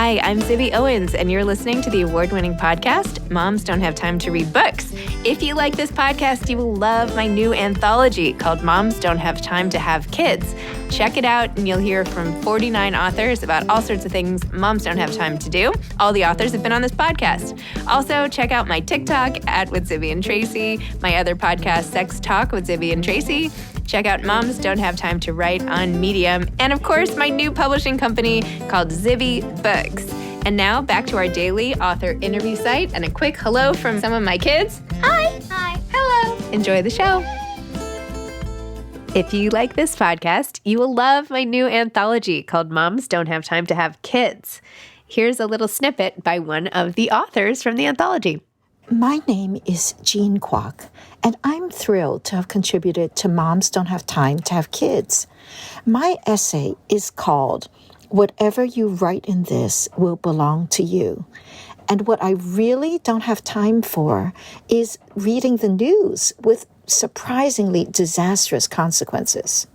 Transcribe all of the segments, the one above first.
Hi, I'm Zibby Owens, and you're listening to the award-winning podcast, Moms Don't Have Time to Read Books. If you like this podcast, you will love my new anthology called Moms Don't Have Time to Have Kids. Check it out, and you'll hear from 49 authors about all sorts of things moms don't have time to do. All the authors have been on this podcast. Also, check out my TikTok with Zibby and Tracy, my other podcast, Sex Talk with Zibby and Tracy. Check out Moms Don't Have Time to Write on Medium. And of course, my new publishing company called Zibby Books. And now back to our daily author interview site and a quick hello from some of my kids. Hi. Hi. Hello. Enjoy the show. If you like this podcast, you will love my new anthology called Moms Don't Have Time to Have Kids. Here's a little snippet by one of the authors from the anthology. My name is Jean Kwok, and I'm thrilled to have contributed to Moms Don't Have Time to Have Kids. My essay is called Whatever You Write in This Will Belong to You. And what I really don't have time for is reading the news with surprisingly disastrous consequences.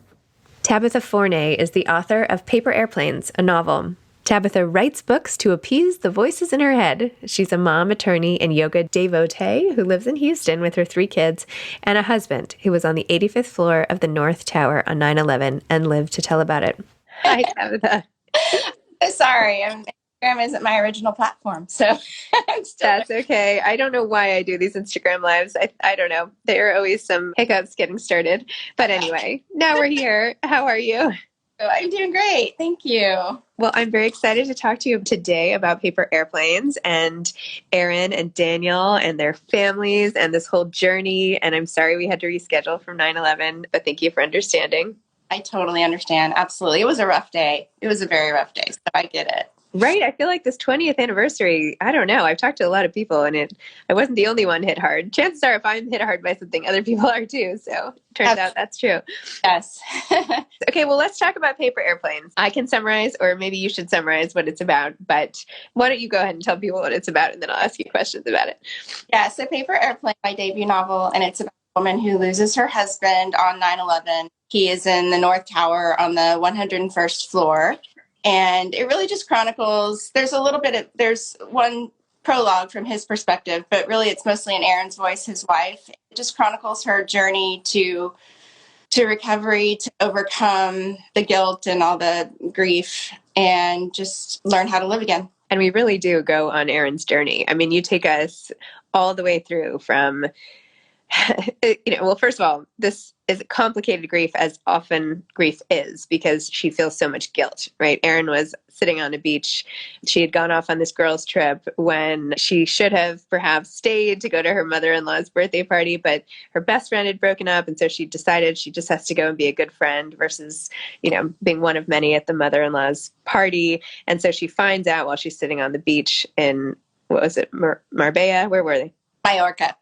Tabitha Forney is the author of Paper Airplanes, a novel. Tabitha writes books to appease the voices in her head. She's a mom, attorney, and yoga devotee who lives in Houston with her 3 kids and a husband who was on the 85th floor of the North Tower on 9/11 and lived to tell about it. Hi, Tabitha. Sorry, Instagram isn't my original platform, so That's okay. I don't know why I do these Instagram lives. I don't know. There are always some hiccups getting started. But anyway, now we're here. How are you? I'm doing great. Thank you. Well, I'm very excited to talk to you today about Paper Airplanes and Aaron and Daniel and their families and this whole journey. And I'm sorry we had to reschedule from 9/11, but thank you for understanding. I totally understand. Absolutely. It was a rough day. It was a very rough day, so I get it. Right. I feel like this 20th anniversary, I don't know. I've talked to a lot of people and I wasn't the only one hit hard. Chances are if I'm hit hard by something, other people are too. So turns out that's true. Yes. Okay, well, let's talk about Paper Airplanes. I can summarize, or maybe you should summarize what it's about, but why don't you go ahead and tell people what it's about, and then I'll ask you questions about it. Yeah, so Paper Airplane, my debut novel, and it's about a woman who loses her husband on 9/11. He is in the North Tower on the 101st floor. And it really just chronicles, there's one prologue from his perspective, but really it's mostly in Aaron's voice, his wife. It just chronicles her journey to recovery, to overcome the guilt and all the grief and just learn how to live again. And we really do go on Aaron's journey. I mean, you take us all the way through from, well, first of all, this is a complicated grief, as often grief is, because she feels so much guilt, right? Erin was sitting on a beach. She had gone off on this girls' trip when she should have perhaps stayed to go to her mother-in-law's birthday party, but her best friend had broken up, and so she decided she just has to go and be a good friend versus, being one of many at the mother-in-law's party. And so she finds out while she's sitting on the beach in, what was it, Marbella? Where were they? Mallorca.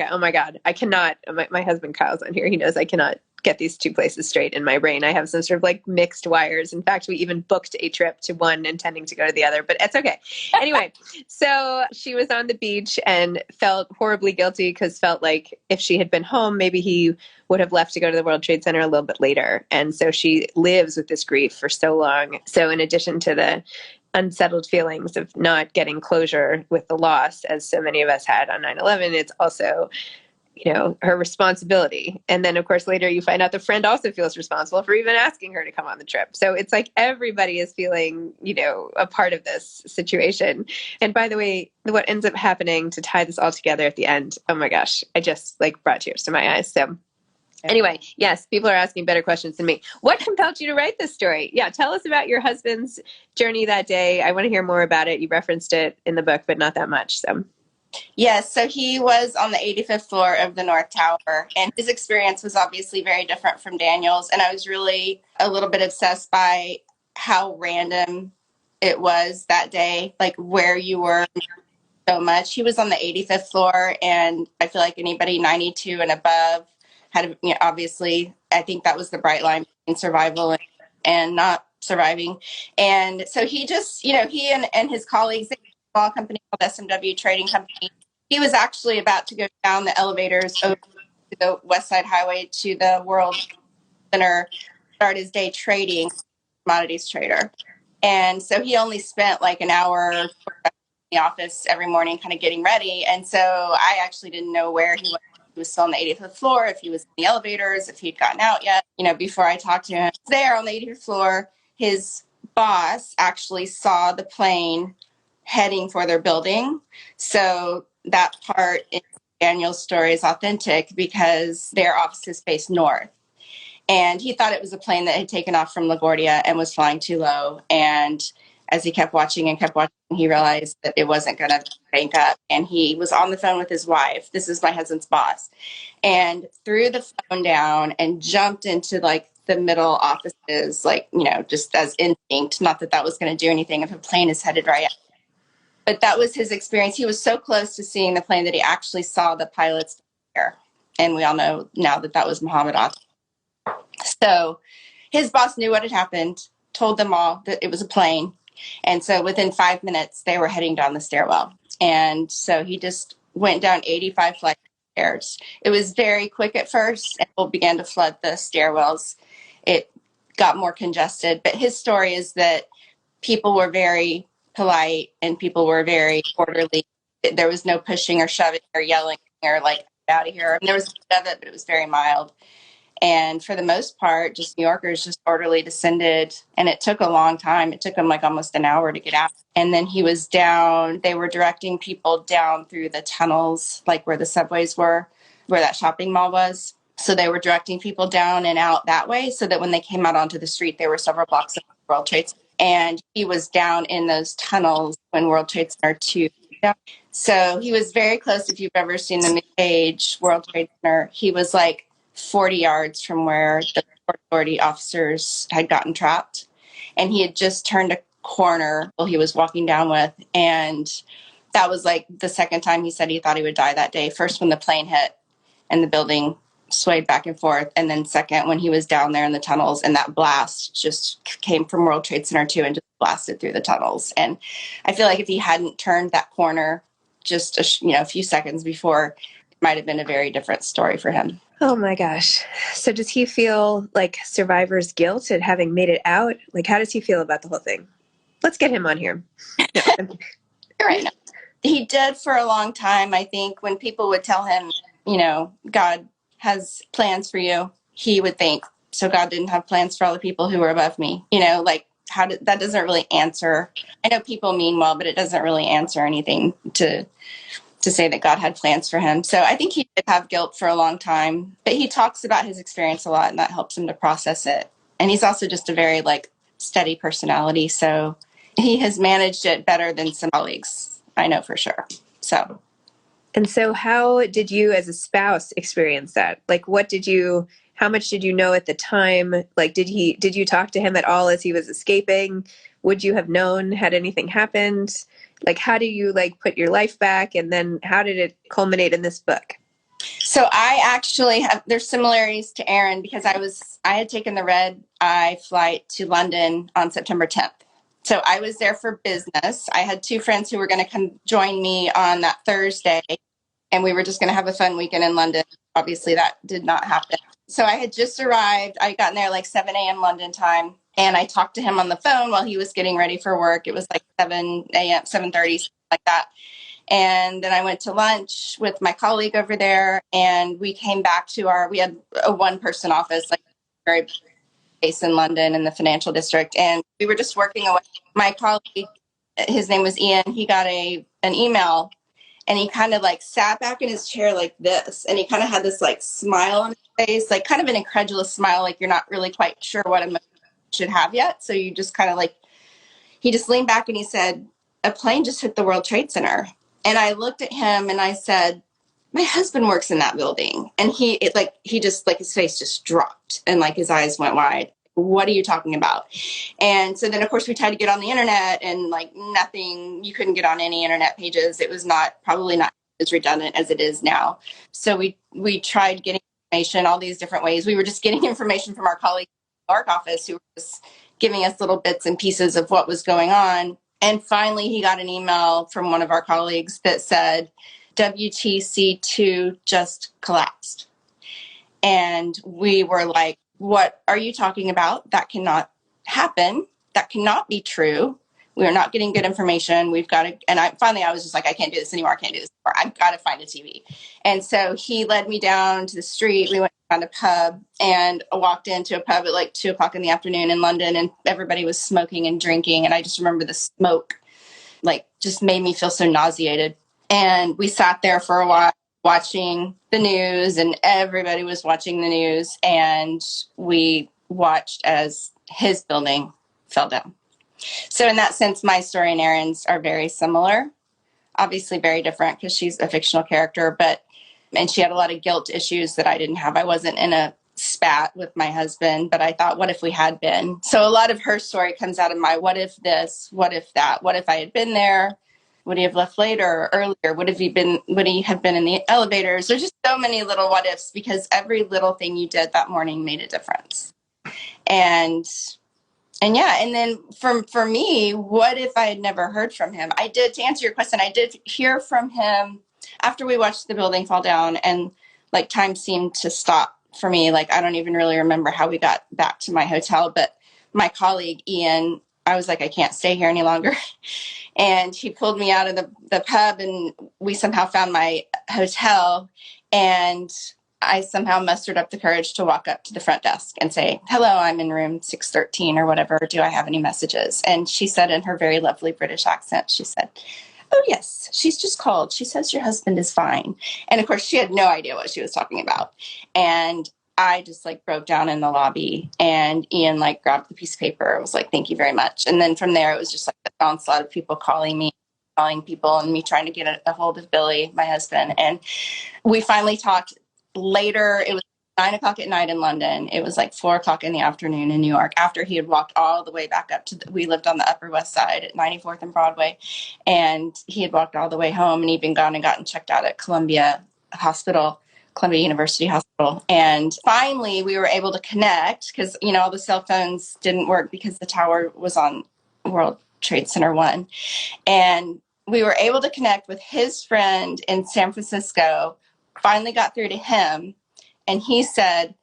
Oh my God. I cannot, my husband Kyle's on here. He knows I cannot get these two places straight in my brain. I have some sort of like mixed wires. In fact, we even booked a trip to one intending to go to the other, but it's okay. Anyway, so she was on the beach and felt horribly guilty because felt like if she had been home, maybe he would have left to go to the World Trade Center a little bit later. And so she lives with this grief for so long. So in addition to the unsettled feelings of not getting closure with the loss, as so many of us had on 9/11, it's also, her responsibility. And then, of course, later you find out the friend also feels responsible for even asking her to come on the trip. So it's like everybody is feeling, a part of this situation. And by the way, what ends up happening to tie this all together at the end, oh my gosh, I just brought tears to my eyes. So anyway, yes, people are asking better questions than me. What compelled you to write this story? Yeah, tell us about your husband's journey that day. I want to hear more about it. You referenced it in the book, but not that much. So, yes, so he was on the 85th floor of the North Tower, and his experience was obviously very different from Daniel's. And I was really a little bit obsessed by how random it was that day, like where you were so much. He was on the 85th floor, and I feel like anybody 92 and above had, obviously, I think that was the bright line between survival and not surviving. And so he just, he and his colleagues, they had a small company called SMW Trading Company. He was actually about to go down the elevators over to the West Side Highway to the World Center, start his day trading, commodities trader. And so he only spent like an hour in the office every morning kind of getting ready. And so I actually didn't know where he was. He was still on the 85th floor, if he was in the elevators, if he'd gotten out yet. Before I talked to him, there on the 85th floor, his boss actually saw the plane heading for their building. So that part in Daniel's story is authentic because their offices face north. And he thought it was a plane that had taken off from LaGuardia and was flying too low. And as he kept watching and kept watching, he realized that it wasn't going to bank up. And he was on the phone with his wife. This is my husband's boss. And threw the phone down and jumped into like the middle offices, like, just as instinct. Not that that was going to do anything if a plane is headed right at. But that was his experience. He was so close to seeing the plane that he actually saw the pilots there. And we all know now that that was Muhammad Atta. So his boss knew what had happened, told them all that it was a plane. And so within 5 minutes, they were heading down the stairwell. And so he just went down 85 flights of stairs. It was very quick at first, and people began to flood the stairwells. It got more congested. But his story is that people were very polite and people were very orderly. There was no pushing or shoving or yelling or like, out of here. And there was a bit of it, but it was very mild. And for the most part, just New Yorkers just orderly descended. And it took a long time. It took him like almost an hour to get out. And then he was down. They were directing people down through the tunnels, like where the subways were, where that shopping mall was. So they were directing people down and out that way so that when they came out onto the street, they were several blocks of World Trade Center. And he was down in those tunnels when World Trade Center 2. So he was very close. If you've ever seen the page World Trade Center, he was like 40 yards from where the Port Authority officers had gotten trapped. And he had just turned a corner while he was walking down with. And that was like the second time he said he thought he would die that day. First, when the plane hit and the building swayed back and forth. And then second, when he was down there in the tunnels and that blast just came from World Trade Center 2 and just blasted through the tunnels. And I feel like if he hadn't turned that corner just a few seconds before, it might have been a very different story for him. Oh my gosh. So does he feel like survivor's guilt at having made it out? Like, how does he feel about the whole thing? Let's get him on here. No. You're right. No. He did for a long time. I think when people would tell him, God has plans for you, he would think, so God didn't have plans for all the people who were above me. Like that doesn't really answer. I know people mean well, but it doesn't really answer anything to say that God had plans for him. So I think he did have guilt for a long time, but he talks about his experience a lot and that helps him to process it. And he's also just a very steady personality. So he has managed it better than some colleagues, I know for sure. And so how did you as a spouse experience that? Like, how much did you know at the time? Like, did you talk to him at all as he was escaping? Would you have known had anything happened? Like, how do you put your life back? And then how did it culminate in this book? So I actually there's similarities to Aaron because I had taken the red eye flight to London on September 10th. So I was there for business. I had two friends who were going to come join me on that Thursday, and we were just going to have a fun weekend in London. Obviously, that did not happen. So I had just arrived. I got in there 7 a.m. London time, and I talked to him on the phone while he was getting ready for work. It was 7 a.m., 7:30, something like that. And then I went to lunch with my colleague over there, and we came back to we had a one-person office, very base in London in the financial district, and we were just working away. My colleague, his name was Ian, he got an email, and he kind of sat back in his chair like this, and he kind of had this smile on his face, kind of an incredulous smile, you're not really quite sure what emotion you should have yet. So you just kind of he just leaned back and he said, a plane just hit the World Trade Center. And I looked at him and I said, my husband works in that building. And he just his face just dropped and his eyes went wide. What are you talking about? And so then of course we tried to get on the internet and nothing, you couldn't get on any internet pages. It was probably not as redundant as it is now. So we tried getting information all these different ways. We were just getting information from our colleagues in the York office who were just giving us little bits and pieces of what was going on. And finally, he got an email from one of our colleagues that said, WTC2 just collapsed. And we were like, what are you talking about? That cannot happen. that cannot be true. We are not getting good information. We've got to, and I was just like, I can't do this anymore. I can't do this anymore. I've got to find a TV. And so he led me down to the street. We went down to a pub and walked into a pub at like 2:00 in the afternoon in London, and everybody was smoking and drinking. And I just remember the smoke, like, just made me feel so nauseated. And we sat there for a while watching the news, and everybody was watching the news. And we watched as his building fell down. So in that sense, my story and Erin's are very similar, obviously very different because she's a fictional character, and she had a lot of guilt issues that I didn't have. I wasn't in a spat with my husband, but I thought, what if we had been? So a lot of her story comes out of my what if this, what if that, what if I had been there? Would he have left later or earlier? Would he have been in the elevators? There's just so many little what ifs because every little thing you did that morning made a difference. And yeah, and then for me, what if I had never heard from him? To answer your question, I did hear from him after we watched the building fall down, and like time seemed to stop for me. Like, I don't even really remember how we got back to my hotel, but my colleague, Ian, I was like, I can't stay here any longer. And he pulled me out of the pub, and we somehow found my hotel, and I somehow mustered up the courage to walk up to the front desk and say, hello, I'm in room 613 or whatever. Do I have any messages? And she said in her very lovely British accent, she said, oh, yes, she's just called. She says your husband is fine. And of course, she had no idea what she was talking about. And I just like broke down in the lobby, and Ian like grabbed the piece of paper. I was like, thank you very much. And then from there, it was just like an onslaught of people calling people, and me trying to get a hold of Billy, my husband. And we finally talked later. It was 9:00 at night in London. It was like 4:00 in the afternoon in New York, after he had walked all the way back up we lived on the Upper West Side at 94th and Broadway. And he had walked all the way home, and he'd been gone and gotten checked out at Columbia University Hospital. And finally we were able to connect because, all the cell phones didn't work because the tower was on World Trade Center 1. And we were able to connect with his friend in San Francisco, finally got through to him. And he said,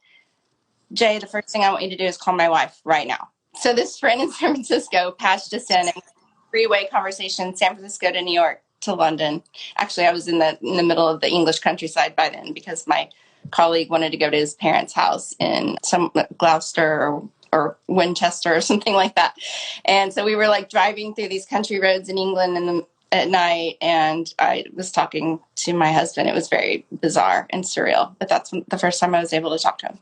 Jay, the first thing I want you to do is call my wife right now. So this friend in San Francisco patched us in a three-way conversation, San Francisco to New York to London. Actually, I was in the middle of the English countryside by then because my colleague wanted to go to his parents' house in some Gloucester or Winchester or something like that. And so we were like driving through these country roads in England at night, and I was talking to my husband. It was very bizarre and surreal, but that's the first time I was able to talk to him.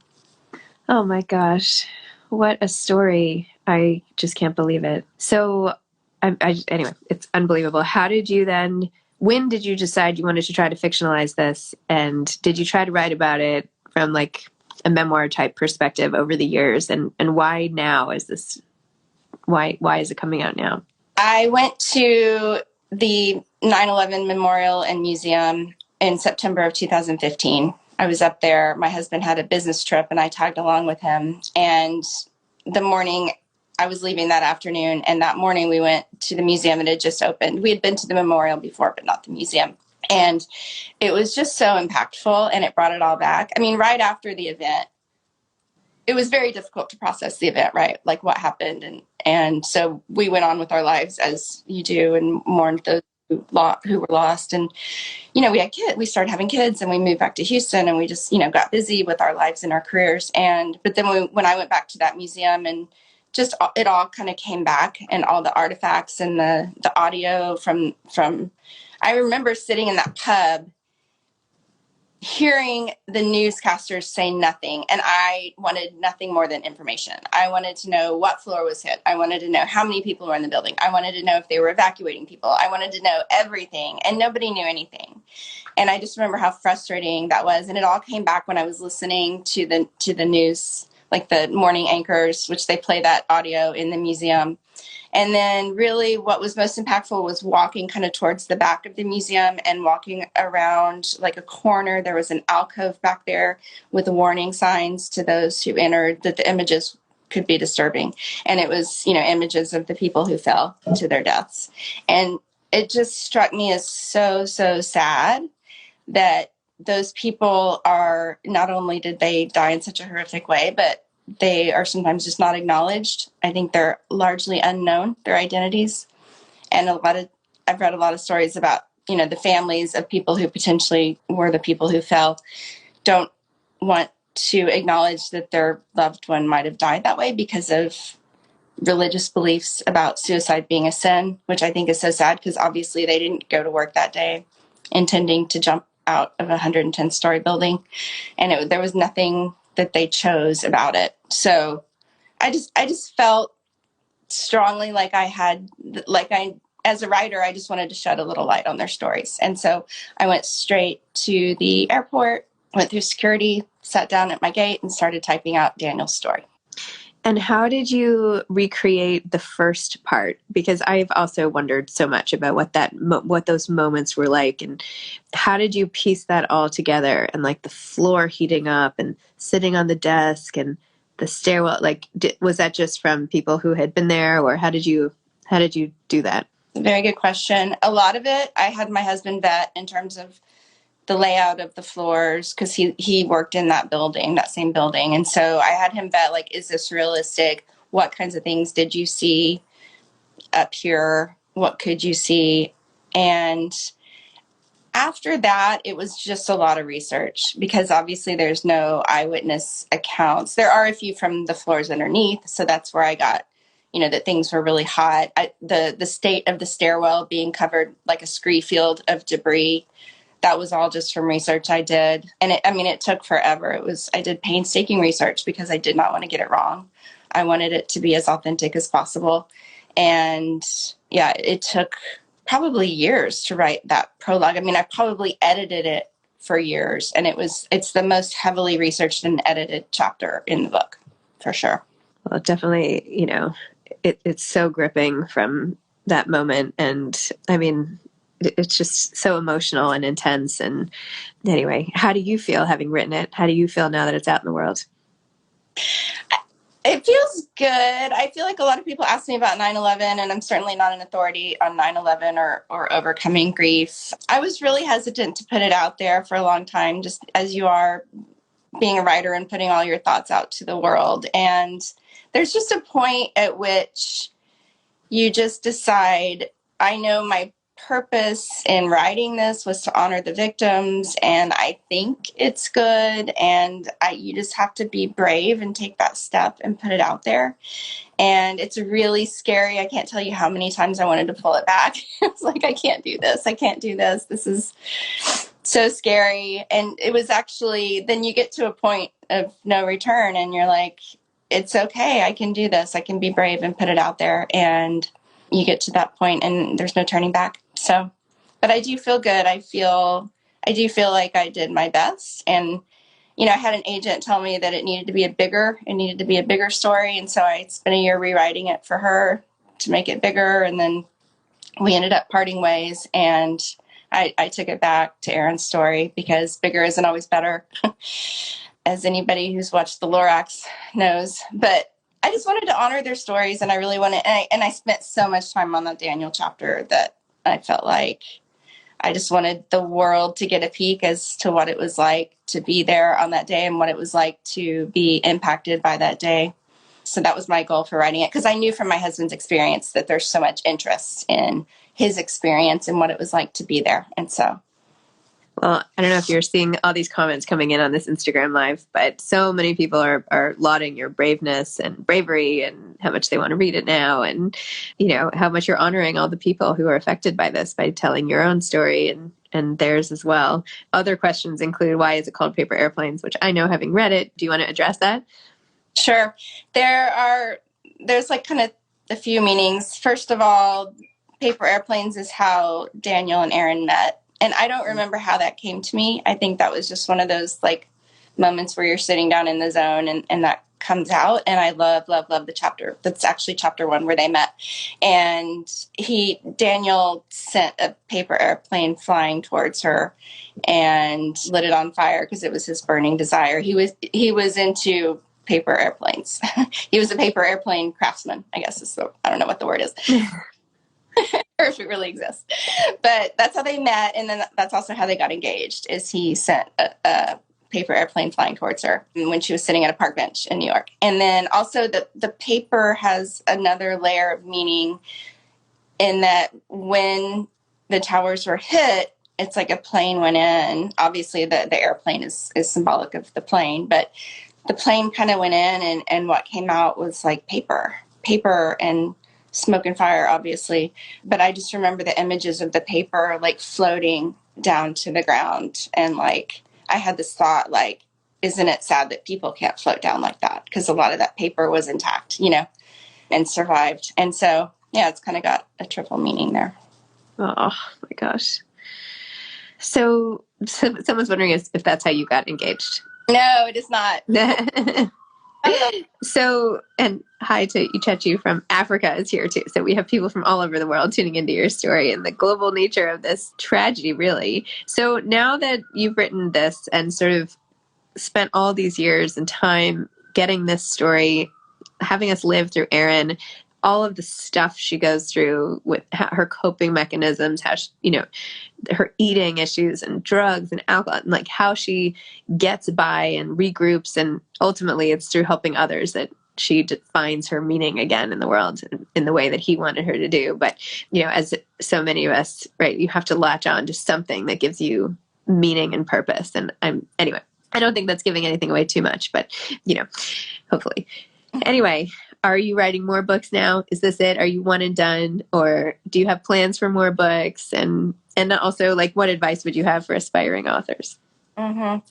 Oh my gosh, what a story. I just can't believe it. So anyway, it's unbelievable. When did you decide you wanted to try to fictionalize this? And did you try to write about it from like a memoir type perspective over the years? And why now why is it coming out now? I went to the 9/11 Memorial and Museum in September of 2015. I was up there. My husband had a business trip, and I tagged along with him. And the morning I was leaving that afternoon, and that morning we went to the museum. It had just opened. We had been to the memorial before, but not the museum. And it was just so impactful, and it brought it all back. I mean, right after the event, it was very difficult to process the event, right? Like what happened. And so we went on with our lives as you do and mourned those who were lost. And, we had kids, we started having kids, and we moved back to Houston, and we just, got busy with our lives and our careers. But then when I went back to that museum, and just it all kind of came back, and all the artifacts and the audio from, I remember sitting in that pub hearing the newscasters say nothing, and I wanted nothing more than information. I wanted to know what floor was hit. I wanted to know how many people were in the building. I wanted to know if they were evacuating people. I wanted to know everything, and nobody knew anything. And I just remember how frustrating that was. And it all came back when I was listening to the news, like the morning anchors, which they play that audio in the museum. And then really what was most impactful was walking kind of towards the back of the museum and walking around like a corner. There was an alcove back there with warning signs to those who entered that the images could be disturbing. And it was, images of the people who fell to their deaths. And it just struck me as so, so sad that those people are, not only did they die in such a horrific way, but they are sometimes just not acknowledged. I think they're largely unknown, their identities. And I've read a lot of stories about, the families of people who potentially were the people who fell don't want to acknowledge that their loved one might have died that way because of religious beliefs about suicide being a sin, which I think is so sad because obviously they didn't go to work that day intending to jump out of a 110-story building. And there was nothing that they chose about it. So I just felt strongly as a writer, I just wanted to shed a little light on their stories. And so I went straight to the airport, went through security, sat down at my gate, and started typing out Daniel's story. And how did you recreate the first part? Because I've also wondered so much about what those moments were like, and how did you piece that all together? And like the floor heating up, and sitting on the desk, and the stairwell. Like, was that just from people who had been there, or how did you do that? Very good question. A lot of it, I had my husband vet in terms of the layout of the floors because he worked in that same building. And so I had him vet, like, is this realistic? What kinds of things did you see up here? What could you see? And after that, it was just a lot of research because obviously there's no eyewitness accounts. There are a few from the floors underneath. So that's where I got, that things were really hot. The state of the stairwell being covered like a scree field of debris. That was all just from research I did. And it took forever. I did painstaking research because I did not want to get it wrong. I wanted it to be as authentic as possible. And yeah, it took probably years to write that prologue. I probably edited it for years, and it's the most heavily researched and edited chapter in the book, for sure. Well, definitely, it's so gripping from that moment. And it's just so emotional and intense. And anyway, how do you feel having written it? How do you feel now that it's out in the world? It feels good. I feel like a lot of people ask me about 9/11, and I'm certainly not an authority on 9/11 or overcoming grief. I was really hesitant to put it out there for a long time, just as you are being a writer and putting all your thoughts out to the world. And there's just a point at which you just decide, I know my purpose in writing this was to honor the victims, and I think it's good, and you just have to be brave and take that step and put it out there. And it's really scary. I can't tell you how many times I wanted to pull it back. It's like, I can't do this. This is so scary. And it was actually, then you get to a point of no return, and you're like, it's okay. I can do this. I can be brave and put it out there. And you get to that point and there's no turning back. So, but I do feel good. I do feel like I did my best. And, I had an agent tell me that it needed to be a bigger story. And so I spent a year rewriting it for her to make it bigger. And then we ended up parting ways, and I took it back to Erin's story because bigger isn't always better, as anybody who's watched the Lorax knows. But I just wanted to honor their stories, and I really wanted, and I spent so much time on that Daniel chapter that I felt like I just wanted the world to get a peek as to what it was like to be there on that day and what it was like to be impacted by that day. So that was my goal for writing it, because I knew from my husband's experience that there's so much interest in his experience and what it was like to be there. And so, well, I don't know if you're seeing all these comments coming in on this Instagram Live, but so many people are lauding your braveness and bravery and how much they want to read it now, and, how much you're honoring all the people who are affected by this by telling your own story and theirs as well. Other questions include, why is it called Paper Airplanes, which I know, having read it. Do you want to address that? Sure. There's like kind of a few meanings. First of all, Paper Airplanes is how Daniel and Erin met. And I don't remember how that came to me. I think that was just one of those like moments where you're sitting down in the zone and that comes out. And I love the chapter. That's actually chapter 1 where they met. And Daniel sent a paper airplane flying towards her and lit it on fire because it was his burning desire. He was into paper airplanes. He was a paper airplane craftsman, I guess. I don't know what the word is. Or if it really exists. But that's how they met, and then that's also how they got engaged, is he sent a paper airplane flying towards her when she was sitting at a park bench in New York. And then also the paper has another layer of meaning in that when the towers were hit, it's like a plane went in. Obviously, the airplane is symbolic of the plane, but the plane kind of went in, and what came out was like paper and smoke and fire, obviously. But I just remember the images of the paper like floating down to the ground. And like, I had this thought, like, isn't it sad that people can't float down like that? Because a lot of that paper was intact, and survived. And so, yeah, it's kind of got a triple meaning there. Oh my gosh. So someone's wondering if that's how you got engaged. No, it is not. So, and hi to Ichechu from Africa is here too. So we have people from all over the world tuning into your story and the global nature of this tragedy, really. So now that you've written this and sort of spent all these years and time getting this story, having us live through Erin, all of the stuff she goes through with her coping mechanisms, how she, her eating issues and drugs and alcohol, and like how she gets by and regroups, and ultimately it's through helping others that she finds her meaning again in the world in the way that he wanted her to do. But as so many of us, right, you have to latch on to something that gives you meaning and purpose. And anyway, I don't think that's giving anything away too much, but hopefully. Anyway, are you writing more books now? Is this it? Are you one and done? Or do you have plans for more books? And also, like, what advice would you have for aspiring authors? Mm-hmm.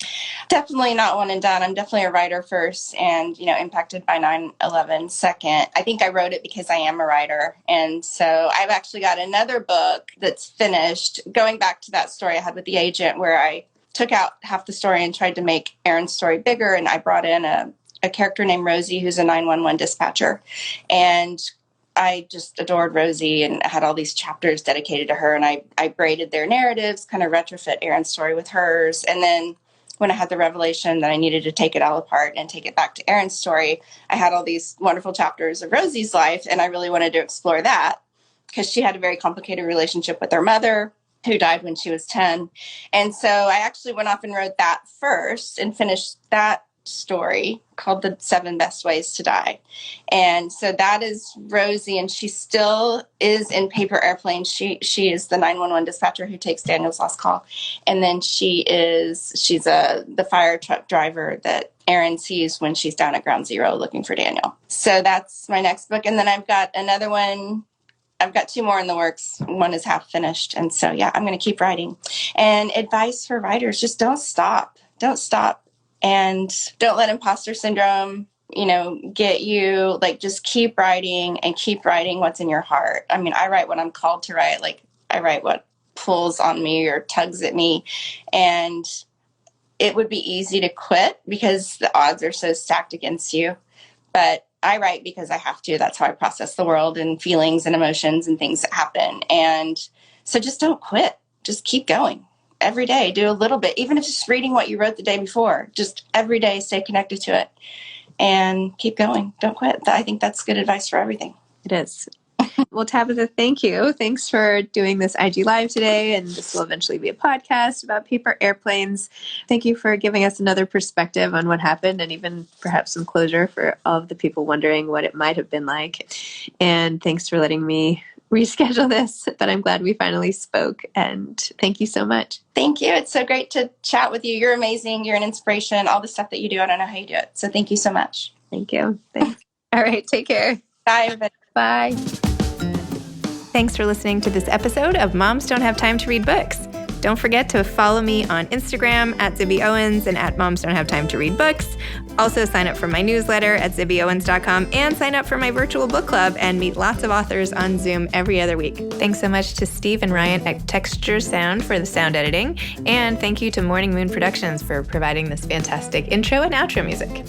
Definitely not one and done. I'm definitely a writer first and, impacted by 9/11 second. I think I wrote it because I am a writer. And so I've actually got another book that's finished. Going back to that story I had with the agent where I took out half the story and tried to make Erin's story bigger. And I brought in a character named Rosie, who's a 911 dispatcher. And I just adored Rosie and had all these chapters dedicated to her. And I braided their narratives, kind of retrofit Erin's story with hers. And then when I had the revelation that I needed to take it all apart and take it back to Erin's story, I had all these wonderful chapters of Rosie's life. And I really wanted to explore that because she had a very complicated relationship with her mother, who died when she was 10. And so I actually went off and wrote that first and finished that story called The 7 Best Ways to Die. And so that is Rosie, and she still is in Paper Airplane. She is the 911 dispatcher who takes Daniel's last call. And then she's the fire truck driver that Erin sees when she's down at Ground Zero looking for Daniel. So that's my next book. And then I've got another one. I've got 2 more in the works. One is half finished. And so, yeah, I'm going to keep writing. And advice for writers, just don't stop. Don't stop. And don't let imposter syndrome, get you. Like, just keep writing and keep writing what's in your heart. I mean, I write what I'm called to write. Like, I write what pulls on me or tugs at me. And it would be easy to quit because the odds are so stacked against you. But I write because I have to. That's how I process the world and feelings and emotions and things that happen. And so just don't quit. Just keep going. Every day, do a little bit, even if it's just reading what you wrote the day before. Just every day, stay connected to it and keep going. Don't quit. I think that's good advice for everything. It is. Well, Tabitha, thank you. Thanks for doing this IG Live today. And this will eventually be a podcast about paper airplanes. Thank you for giving us another perspective on what happened and even perhaps some closure for all of the people wondering what it might have been like. And thanks for letting me reschedule this, but I'm glad we finally spoke. And thank you so much. Thank you. It's so great to chat with you. You're amazing. You're an inspiration. All the stuff that you do, I don't know how you do it. So thank you so much. Thank you. Thanks. All right. Take care. Bye, everybody. Bye. Thanks for listening to this episode of Moms Don't Have Time to Read Books. Don't forget to follow me on Instagram at Zibby Owens and at Moms Don't Have Time to Read Books. Also sign up for my newsletter at zibbyowens.com and sign up for my virtual book club and meet lots of authors on Zoom every other week. Thanks so much to Steve and Ryan at Texture Sound for the sound editing. And thank you to Morning Moon Productions for providing this fantastic intro and outro music.